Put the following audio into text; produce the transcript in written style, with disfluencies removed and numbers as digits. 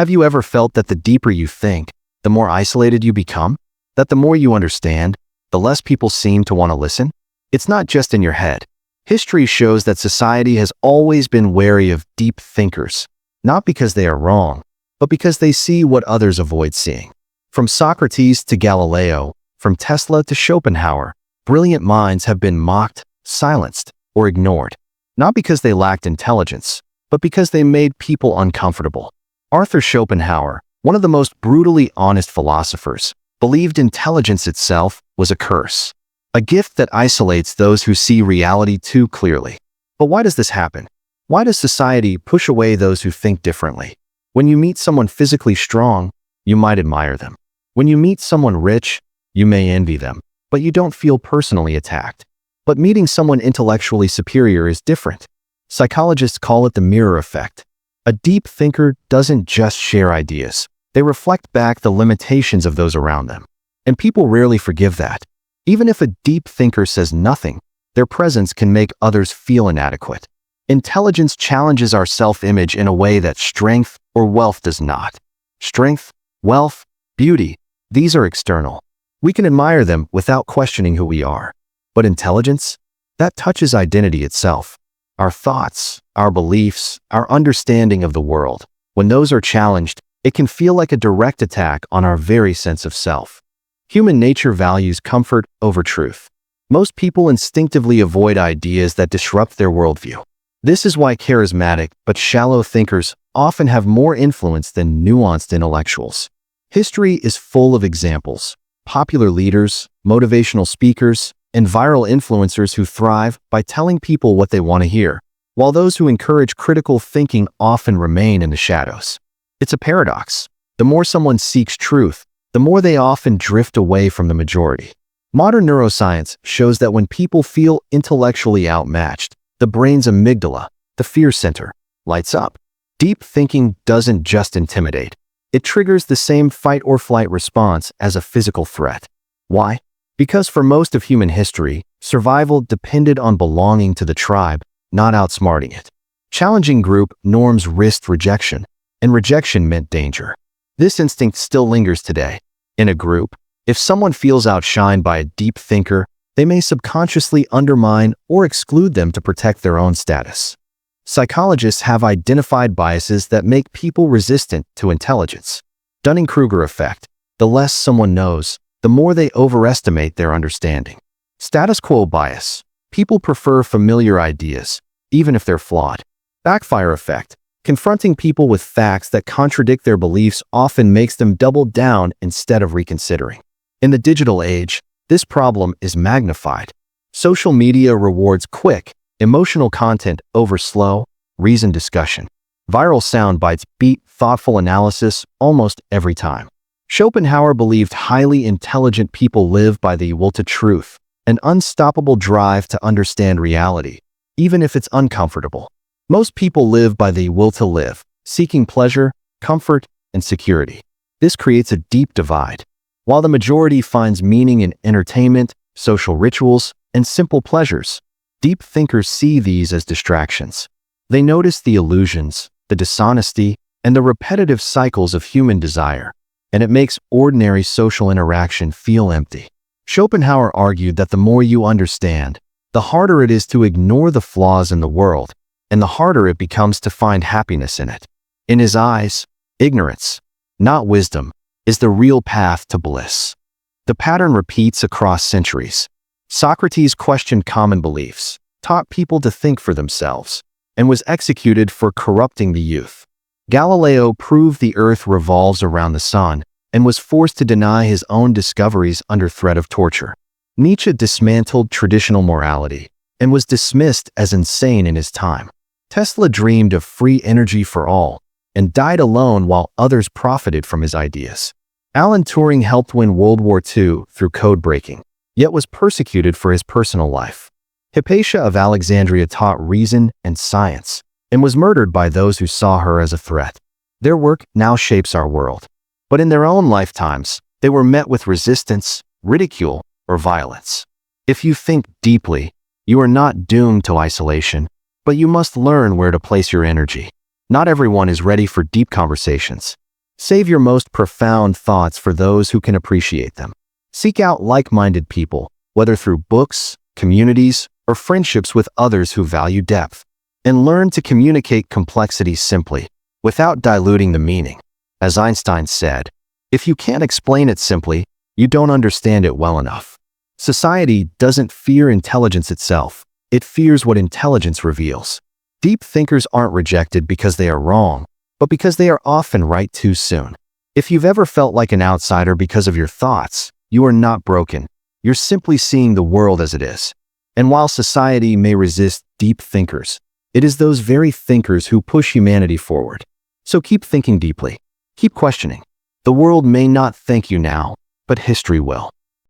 Have you ever felt that the deeper you think, the more isolated you become? That the more you understand, the less people seem to want to listen? It's not just in your head. History shows that society has always been wary of deep thinkers, not because they are wrong, but because they see what others avoid seeing. From Socrates to Galileo, from Tesla to Schopenhauer, brilliant minds have been mocked, silenced, or ignored, not because they lacked intelligence, but because they made people uncomfortable. Arthur Schopenhauer, one of the most brutally honest philosophers, believed intelligence itself was a curse, a gift that isolates those who see reality too clearly. But why does this happen? Why does society push away those who think differently? When you meet someone physically strong, you might admire them. When you meet someone rich, you may envy them, but you don't feel personally attacked. But meeting someone intellectually superior is different. Psychologists call it the mirror effect. A deep thinker doesn't just share ideas. They reflect back the limitations of those around them. And people rarely forgive that. Even if a deep thinker says nothing, their presence can make others feel inadequate. Intelligence challenges our self-image in a way that strength or wealth does not. Strength, wealth, beauty, these are external. We can admire them without questioning who we are. But intelligence? That touches identity itself. Our thoughts, our beliefs, our understanding of the world. When those are challenged, it can feel like a direct attack on our very sense of self. Human nature values comfort over truth. Most people instinctively avoid ideas that disrupt their worldview. This is why charismatic but shallow thinkers often have more influence than nuanced intellectuals. History is full of examples. Popular leaders, motivational speakers, and viral influencers who thrive by telling people what they want to hear, while those who encourage critical thinking often remain in the shadows. It's a paradox. The more someone seeks truth, the more they often drift away from the majority. Modern neuroscience shows that when people feel intellectually outmatched, the brain's amygdala, the fear center, lights up. Deep thinking doesn't just intimidate. It triggers the same fight or flight response as a physical threat. Why? Because for most of human history, survival depended on belonging to the tribe, not outsmarting it. Challenging group norms risked rejection, and rejection meant danger. This instinct still lingers today. In a group, if someone feels outshined by a deep thinker, they may subconsciously undermine or exclude them to protect their own status. Psychologists have identified biases that make people resistant to intelligence. Dunning-Kruger effect. The less someone knows, the more they overestimate their understanding. Status quo bias. People prefer familiar ideas, even if they're flawed. Backfire effect. Confronting people with facts that contradict their beliefs often makes them double down instead of reconsidering. In the digital age, this problem is magnified. Social media rewards quick, emotional content over slow, reasoned discussion. Viral sound bites beat thoughtful analysis almost every time. Schopenhauer believed highly intelligent people live by the will to truth, an unstoppable drive to understand reality, even if it's uncomfortable. Most people live by the will to live, seeking pleasure, comfort, and security. This creates a deep divide. While the majority finds meaning in entertainment, social rituals, and simple pleasures, deep thinkers see these as distractions. They notice the illusions, the dishonesty, and the repetitive cycles of human desire, and it makes ordinary social interaction feel empty. Schopenhauer argued that the more you understand, the harder it is to ignore the flaws in the world, and the harder it becomes to find happiness in it. In his eyes, ignorance, not wisdom, is the real path to bliss. The pattern repeats across centuries. Socrates questioned common beliefs, taught people to think for themselves, and was executed for corrupting the youth. Galileo proved the earth revolves around the sun and was forced to deny his own discoveries under threat of torture. Nietzsche dismantled traditional morality and was dismissed as insane in his time. Tesla dreamed of free energy for all and died alone while others profited from his ideas. Alan Turing helped win World War II through code breaking, yet was persecuted for his personal life. Hypatia of Alexandria taught reason and science and was murdered by those who saw her as a threat. Their work now shapes our world. But in their own lifetimes, they were met with resistance, ridicule, or violence. If you think deeply, you are not doomed to isolation, but you must learn where to place your energy. Not everyone is ready for deep conversations, Save your most profound thoughts for those who can appreciate them. Seek out like-minded people, whether through books, communities, or friendships with others who value depth. And learn to communicate complexity simply, without diluting the meaning. As Einstein said, if you can't explain it simply, you don't understand it well enough. Society doesn't fear intelligence itself. It fears what intelligence reveals. Deep thinkers aren't rejected because they are wrong, but because they are often right too soon. If you've ever felt like an outsider because of your thoughts, you are not broken. You're simply seeing the world as it is. And while society may resist deep thinkers, it is those very thinkers who push humanity forward. So keep thinking deeply. Keep questioning. The world may not thank you now, but history will.